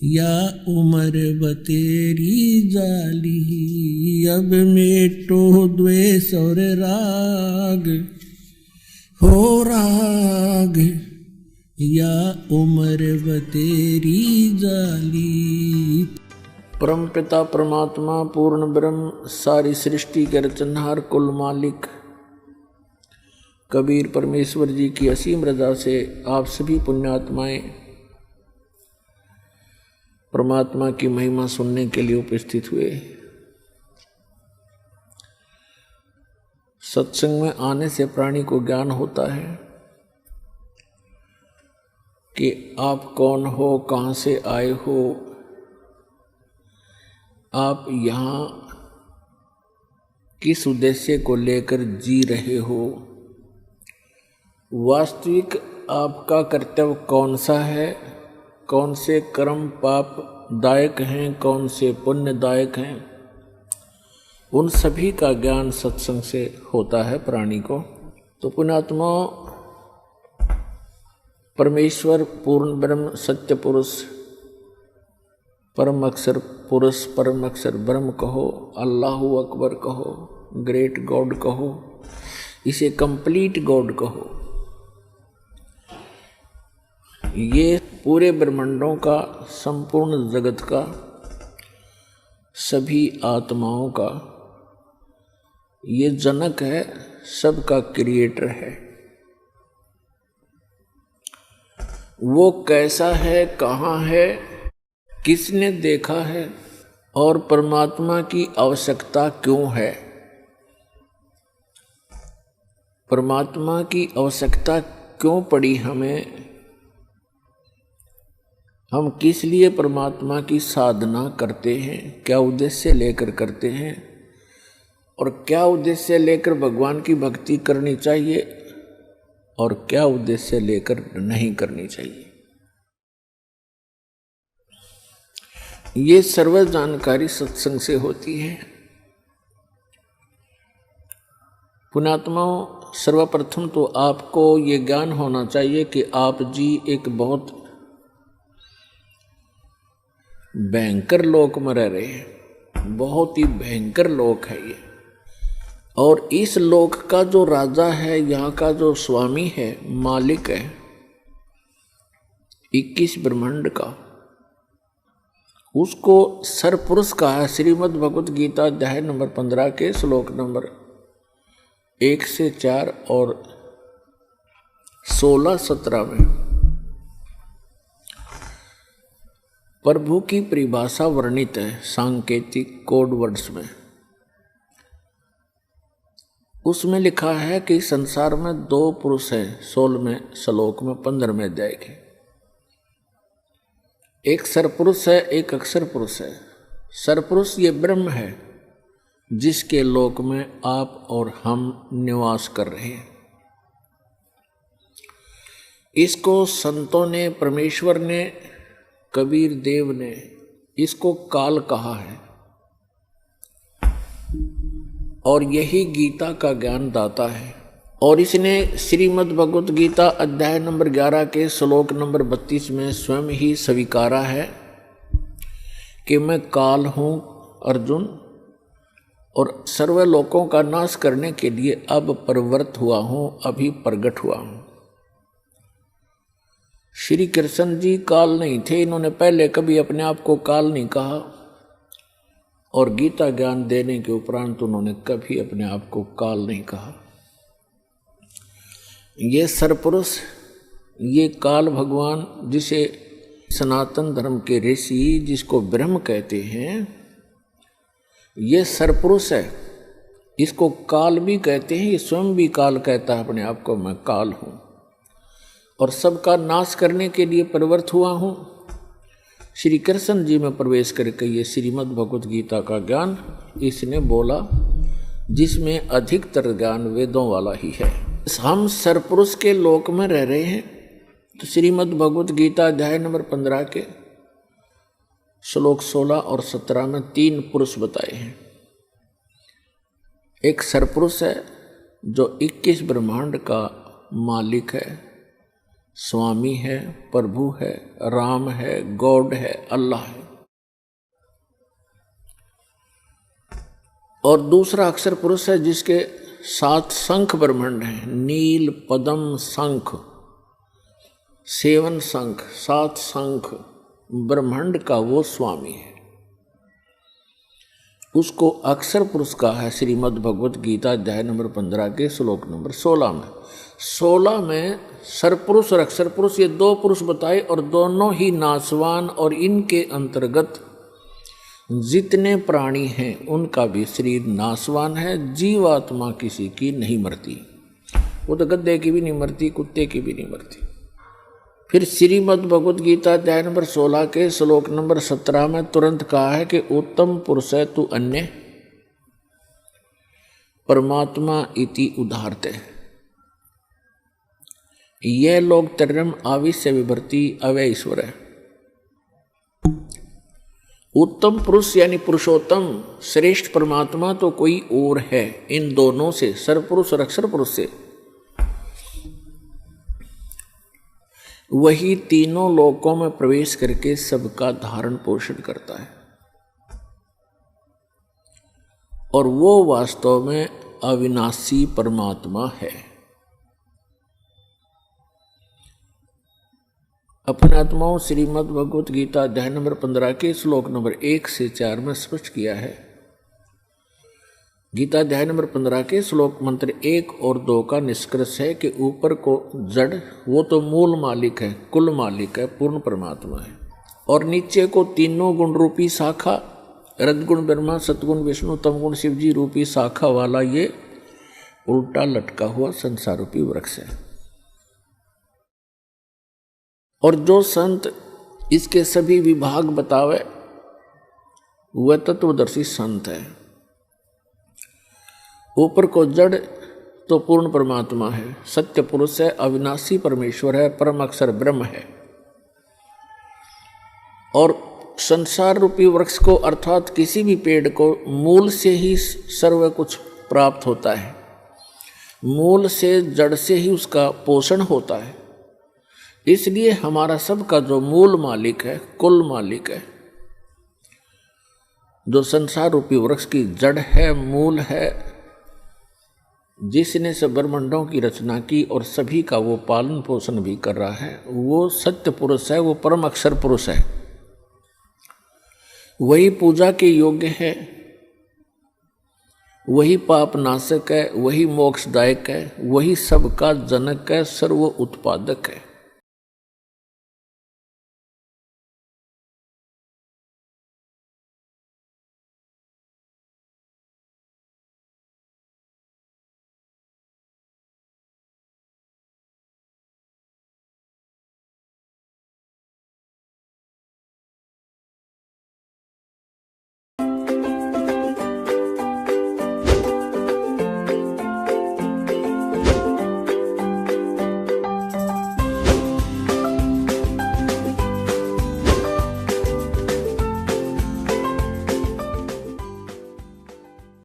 या उम्र बतेरी जाली, अब मेटो द्वेष और राग हो राग, या उम्र बतेरी जाली। परम पिता परमात्मा पूर्ण ब्रह्म, सारी सृष्टि के रचनहार, कुल मालिक कबीर परमेश्वर जी की असीम रजा से आप सभी पुण्यात्माएं परमात्मा की महिमा सुनने के लिए उपस्थित हुए। सत्संग में आने से प्राणी को ज्ञान होता है कि आप कौन हो, कहाँ से आए हो, आप यहाँ किस उद्देश्य को लेकर जी रहे हो, वास्तविक आपका कर्तव्य कौन सा है, कौन से कर्म पाप दायक हैं, कौन से पुण्यदायक हैं, उन सभी का ज्ञान सत्संग से होता है प्राणी को। तो पुण्यात्मा, परमेश्वर पूर्ण ब्रह्म सत्य पुरुष परम अक्षर पुरुष परम अक्षर ब्रह्म कहो, अल्लाहु अकबर कहो, ग्रेट गॉड कहो, इसे कंप्लीट गॉड कहो, ये पूरे ब्रह्मांडों का, संपूर्ण जगत का, सभी आत्माओं का ये जनक है, सबका क्रिएटर है। वो कैसा है, कहाँ है, किसने देखा है और परमात्मा की आवश्यकता क्यों है, परमात्मा की आवश्यकता क्यों पड़ी हमें, हम किस लिए परमात्मा की साधना करते हैं, क्या उद्देश्य लेकर करते हैं और क्या उद्देश्य लेकर भगवान की भक्ति करनी चाहिए और क्या उद्देश्य लेकर नहीं करनी चाहिए, ये सर्व जानकारी सत्संग से होती है। पुण्यात्माओं, सर्वप्रथम तो आपको ये ज्ञान होना चाहिए कि आप जी एक बहुत भयंकर लोक में रह रहे हैं, बहुत ही भयंकर लोक है ये। और इस लोक का जो राजा है, यहाँ का जो स्वामी है, मालिक है 21 ब्रह्मांड का, उसको सरपुरुष कहा है। श्रीमद् भगवत गीता अध्याय नंबर 15 के श्लोक नंबर 1 से 4 और 16-17 में प्रभु की परिभाषा वर्णित है सांकेतिक कोड वर्ड्स में। उसमें लिखा है कि संसार में 2 पुरुष हैं, 16वें श्लोक में 15वें अध्याय के। एक सरपुरुष है, एक अक्षर पुरुष है। सरपुरुष ये ब्रह्म है जिसके लोक में आप और हम निवास कर रहे हैं। इसको संतों ने, परमेश्वर ने, कबीर देव ने इसको काल कहा है और यही गीता का ज्ञान दाता है। और इसने श्रीमद् भगवत गीता अध्याय नंबर 11 के श्लोक नंबर 32 में स्वयं ही स्वीकारा है कि मैं काल हूँ अर्जुन, और सर्व लोकों का नाश करने के लिए अब प्रवृत्त हुआ हूँ, अभी प्रकट हुआ हूँ। श्री कृष्ण जी काल नहीं थे, इन्होंने पहले कभी अपने आप को काल नहीं कहा, और गीता ज्ञान देने के उपरांत उन्होंने कभी अपने आप को काल नहीं कहा। ये सरपुरुष, ये काल भगवान, जिसे सनातन धर्म के ऋषि जिसको ब्रह्म कहते हैं, ये सरपुरुष है। इसको काल भी कहते हैं, ये स्वयं भी काल कहता है अपने आप को, मैं काल हूँ और सबका नाश करने के लिए प्रवृत्त हुआ हूँ। श्री कृष्ण जी में प्रवेश करके ये श्रीमद् भगवत गीता का ज्ञान इसने बोला, जिसमें अधिकतर ज्ञान वेदों वाला ही है। हम सरपुरुष के लोक में रह रहे हैं, तो श्रीमद् भगवत गीता अध्याय नंबर 15 के श्लोक 16 और 17 में 3 पुरुष बताए हैं। एक सरपुरुष है जो 21 ब्रह्मांड का मालिक है, स्वामी है, प्रभु है, राम है, गॉड है, अल्लाह है। और दूसरा अक्षर पुरुष है जिसके 7 शंख ब्रह्मांड हैं, नील, पद्म, शंख, 7 शंख, 7 शंख ब्रह्मांड का वो स्वामी है। उसको अक्षर पुरुष कहा है श्रीमद् भगवत गीता अध्याय नंबर 15 के श्लोक नंबर 16 में। 16 में सरपुरुष और अक्षर पुरुष ये 2 पुरुष बताए और दोनों ही नाशवान, और इनके अंतर्गत जितने प्राणी हैं उनका भी शरीर नाशवान है। जीवात्मा किसी की नहीं मरती, वो तो गद्दे की भी नहीं मरती, कुत्ते की भी नहीं मरती। फिर श्रीमद् भगवत गीता अध्याय नंबर 16 के श्लोक नंबर 17 में तुरंत कहा है कि उत्तम पुरुष है तू अन्य परमात्मा इति उदाहरते। यह लोग तरम आविश्य विभर्ति अवय ईश्वर है। उत्तम पुरुष यानी पुरुषोत्तम श्रेष्ठ परमात्मा तो कोई और है इन दोनों से, सरपुरुष और अक्षर पुरुष से। वही तीनों लोकों में प्रवेश करके सबका धारण पोषण करता है, और वो वास्तव में अविनाशी परमात्मा है। अपने आत्माओं श्रीमद् भगवत गीता अध्याय नंबर 15 के श्लोक नंबर 1 से 4 में स्पष्ट किया है। गीता अध्याय नंबर 15 के श्लोक मंत्र 1 और 2 का निष्कर्ष है कि ऊपर को जड़ वो तो मूल मालिक है, कुल मालिक है, पूर्ण परमात्मा है, और नीचे को तीनों गुण रूपी शाखा, रजगुण ब्रह्मा, सतगुण विष्णु, तमगुण शिव जी रूपी शाखा वाला ये उल्टा लटका हुआ संसार रूपी वृक्ष है। और जो संत इसके सभी विभाग बतावे वह तत्वदर्शी संत है। ऊपर को जड़ तो पूर्ण परमात्मा है, सत्य पुरुष है, अविनाशी परमेश्वर है, परम अक्षर ब्रह्म है। और संसार रूपी वृक्ष को अर्थात किसी भी पेड़ को मूल से ही सर्व कुछ प्राप्त होता है, मूल से जड़ से ही उसका पोषण होता है। इसलिए हमारा सबका जो मूल मालिक है, कुल मालिक है, जो संसार रूपी वृक्ष की जड़ है, मूल है, जिसने सब ब्रह्मांडों की रचना की और सभी का वो पालन पोषण भी कर रहा है, वो सत्य पुरुष है, वो परम अक्षर पुरुष है। वही पूजा के योग्य है, वही पाप नाशक है, वही मोक्षदायक है, वही सबका जनक है, सर्व उत्पादक है।